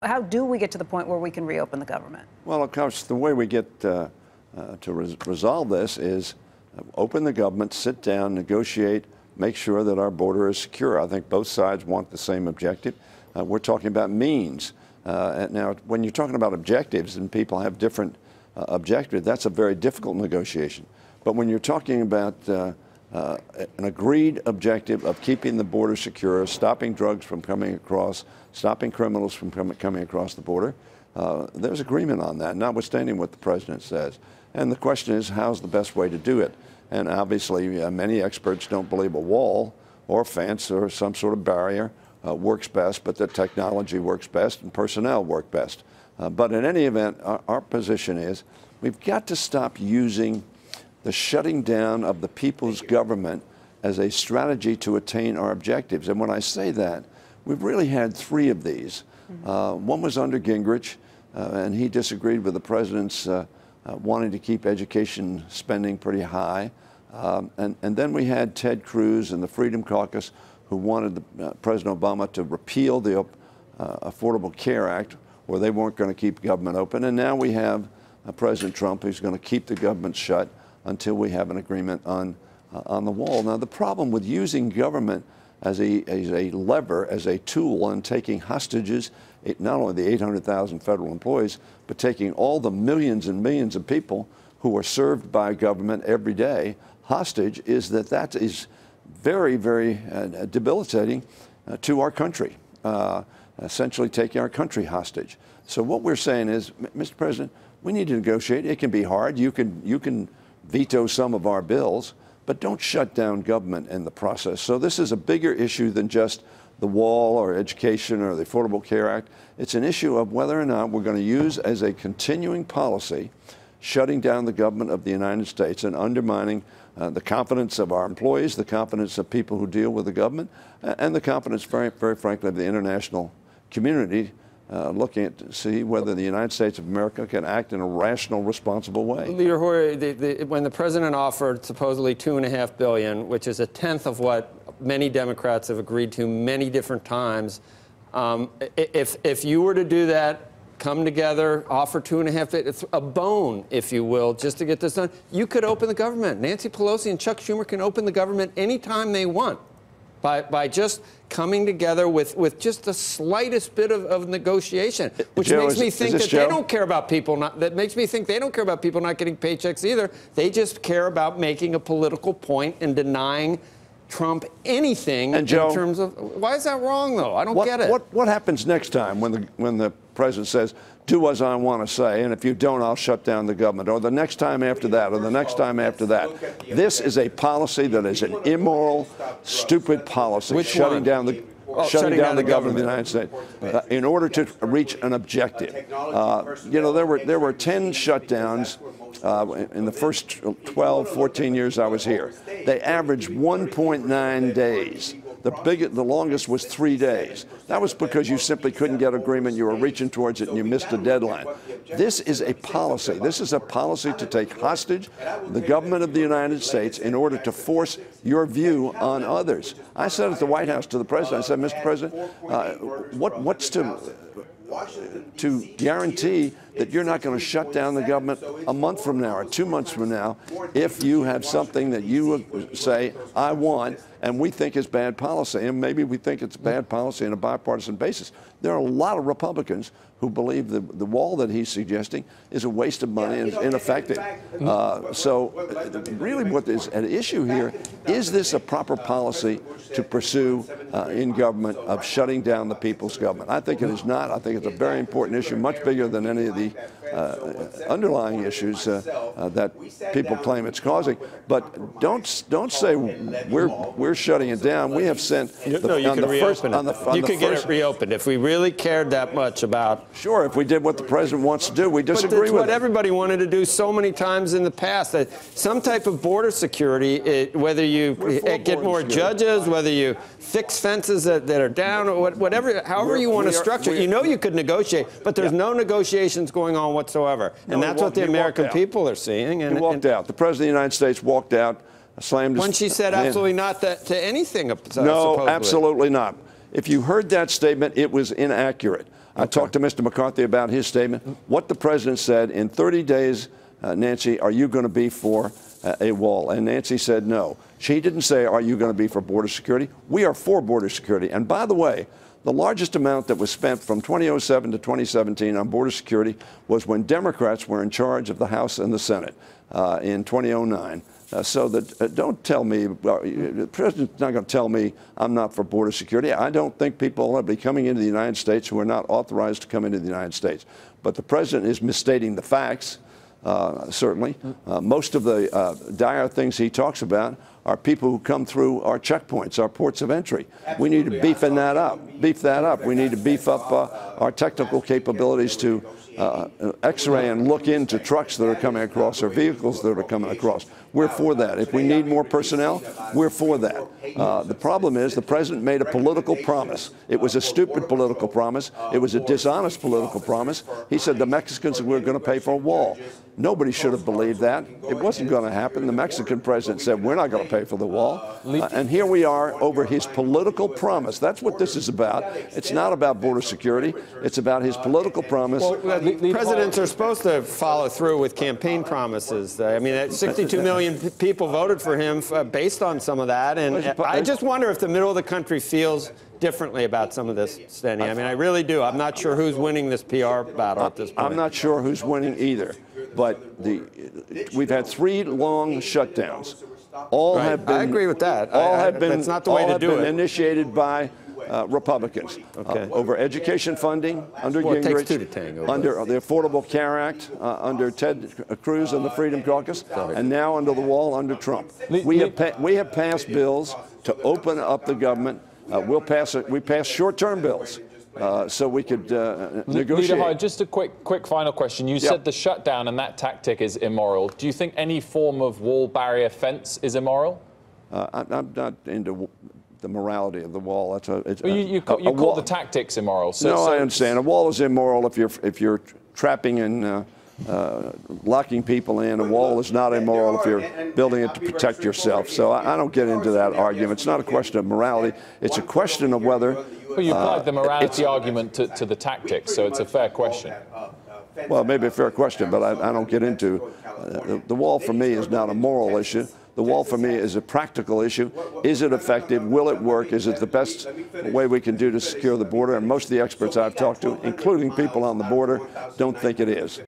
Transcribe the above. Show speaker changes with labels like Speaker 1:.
Speaker 1: How do we get to the point where we can reopen the government?
Speaker 2: Well, of course, the way we get to resolve this is open the government, sit down, negotiate, make sure that our border is secure. I think both sides want the same objective. We're talking about means. Now, when you're talking about objectives and people have different objectives, that's a very difficult negotiation. But when you're talking about an agreed objective of keeping the border secure, stopping drugs from coming across, stopping criminals from coming across the border, there's agreement on that, notwithstanding what the president says. And the question is, how's the best way to do it? And obviously, many experts don't believe a wall or fence or some sort of barrier works best, but that technology works best and personnel work best. But in any event, our position is we've got to stop using the shutting down of the people's government as a strategy to attain our objectives. And when I say that, we've really had three of these. One was under Gingrich, and he disagreed with the president's wanting to keep education spending pretty high. And then we had Ted Cruz and the Freedom Caucus, who wanted President Obama to repeal the Affordable Care Act, or they weren't going to keep government open. And now we have President Trump, who's going to keep the government shut until we have an agreement on the wall. Now, the problem with using government as a lever, as a tool, and taking hostages, not only the 800,000 federal employees, but taking all the millions and millions of people who are served by government every day hostage, is that is very, very debilitating to our country, essentially taking our country hostage. So what we're saying is, Mr. President, we need to negotiate. It can be hard. You can veto some of our bills, but don't shut down government in the process. So this is a bigger issue than just the wall or education or the Affordable Care Act. It's an issue of whether or not we're going to use as a continuing policy shutting down the government of the United States and undermining the confidence of our employees, the confidence of people who deal with the government, and the confidence, very, very frankly, of the international community, looking to see whether the United States of America can act in a rational, responsible way.
Speaker 3: Leader Hoyer, when the president offered supposedly $2.5 billion, which is a tenth of what many Democrats have agreed to many different times, if you were to do that, come together, offer $2.5 billion, it's a bone, if you will, just to get this done, you could open the government. Nancy Pelosi and Chuck Schumer can open the government anytime they want by just coming together with just the slightest bit of negotiation, which
Speaker 2: Joe,
Speaker 3: makes me think that
Speaker 2: Joe?
Speaker 3: they don't care about people that makes me think they don't care about people not getting paychecks either. They just care about making a political point and denying Trump anything in terms of, why is that wrong, though? I don't get it.
Speaker 2: What happens next time when the president says, do as I want to say, and if you don't, I'll shut down the government, or the next time after that, or the next time after that? This is a policy that is an immoral, stupid policy, shutting down the government of the United States in order to reach an objective. You know, there were 10 shutdowns in the first 12, 14 years I was here. They averaged 1.9 days. The longest was 3 days. That was because you simply couldn't get agreement. You were reaching towards it and you missed a deadline. This is a policy. This is a policy to take hostage the government of the United States in order to force your view on others. I said at the White House to the president, I said, Mr. President, what's to guarantee that you're not going to shut down the government a month from now or 2 months from now if you have something that you say, I want, and we think is bad policy, and maybe we think it's bad policy on a bipartisan basis. There are a lot of Republicans who believe the wall that he's suggesting is a waste of money and is ineffective. So really what is at issue here, is this a proper policy to pursue in government of shutting down the people's government? I think it is not. I think it's a very important issue, much bigger than any of the underlying issues that people claim it's causing. But don't say we're shutting it down. We have sent
Speaker 3: you could reopen it. You could get it reopened if we really cared that much about.
Speaker 2: Sure, if we did what the president wants to do, we disagree with it.
Speaker 3: But that's what everybody wanted to do so many times in the past. That some type of border security, whether you get more judges, whether you fix fences that are down, or whatever, however you want to structure it. You know you could negotiate, but there's no negotiations going on whatsoever. And that's what the American people are seeing.
Speaker 2: And he walked out. The president of the United States walked out, slammed his...
Speaker 3: When she said absolutely not to anything,
Speaker 2: no,
Speaker 3: supposedly.
Speaker 2: absolutely not. If you heard that statement, it was inaccurate. I talked to Mr. McCarthy about his statement. What the president said, in 30 days, Nancy, are you going to be for a wall? And Nancy said no. She didn't say, are you going to be for border security? We are for border security. And by the way, the largest amount that was spent from 2007 to 2017 on border security was when Democrats were in charge of the House and the Senate in 2009. So that don't tell me, the president's not going to tell me I'm not for border security. I don't think people will be coming into the United States who are not authorized to come into the United States. But the president is misstating the facts, certainly. Most of the dire things he talks about are people who come through our checkpoints, our ports of entry. We need to beef that up. We need to beef up our technical capabilities to X-ray and look into trucks that are coming across or vehicles that are coming across. We're for that. If we need more personnel, we're for that. The problem is the president made a political promise. It was a stupid political promise. It was a dishonest political promise. He said the Mexicans were going to pay for a wall. Nobody should have believed that. It wasn't going to happen. The Mexican president said, we're not going to pay for the wall. And here we are over his political promise. That's what this is about. It's not about border security. It's about his political promise.
Speaker 3: Well, presidents are supposed to follow through with campaign promises. I mean, 62 million people voted for him based on some of that. And I just wonder if the middle of the country feels differently about some of this, Steny. I mean, I really do. I'm not sure who's winning this PR battle at this point.
Speaker 2: I'm not sure who's winning either. But we've had 3 long shutdowns. All have been.
Speaker 3: I agree with that.
Speaker 2: All have been.
Speaker 3: That's not the way to do it.
Speaker 2: Initiated by Republicans over education funding under Gingrich,
Speaker 3: it takes 2 to tango,
Speaker 2: under the Affordable Care Act, under Ted Cruz and the Freedom Caucus, and now under the wall under Trump. We have passed bills to open up the government. We passed short-term bills. So we could negotiate.
Speaker 4: Leader Hoyer, just a quick final question. You said the shutdown and that tactic is immoral. Do you think any form of wall barrier fence is immoral?
Speaker 2: I'm not into the morality of the wall.
Speaker 4: You call the tactics immoral.
Speaker 2: I understand. A wall is immoral if you're trapping and locking people in. A wall is not immoral if you're building it to protect yourself. So I don't get into that argument. It's not a question of morality. It's a question of whether.
Speaker 4: Well, you applied the morality argument to the tactics, so it's a fair question.
Speaker 2: Well, maybe a fair question, but I don't get into the wall. For me, is not a moral issue. The wall for me is a practical issue. Is it effective? Will it work? Is it the best way we can do to secure the border? And most of the experts I've talked to, including people on the border, don't think it is.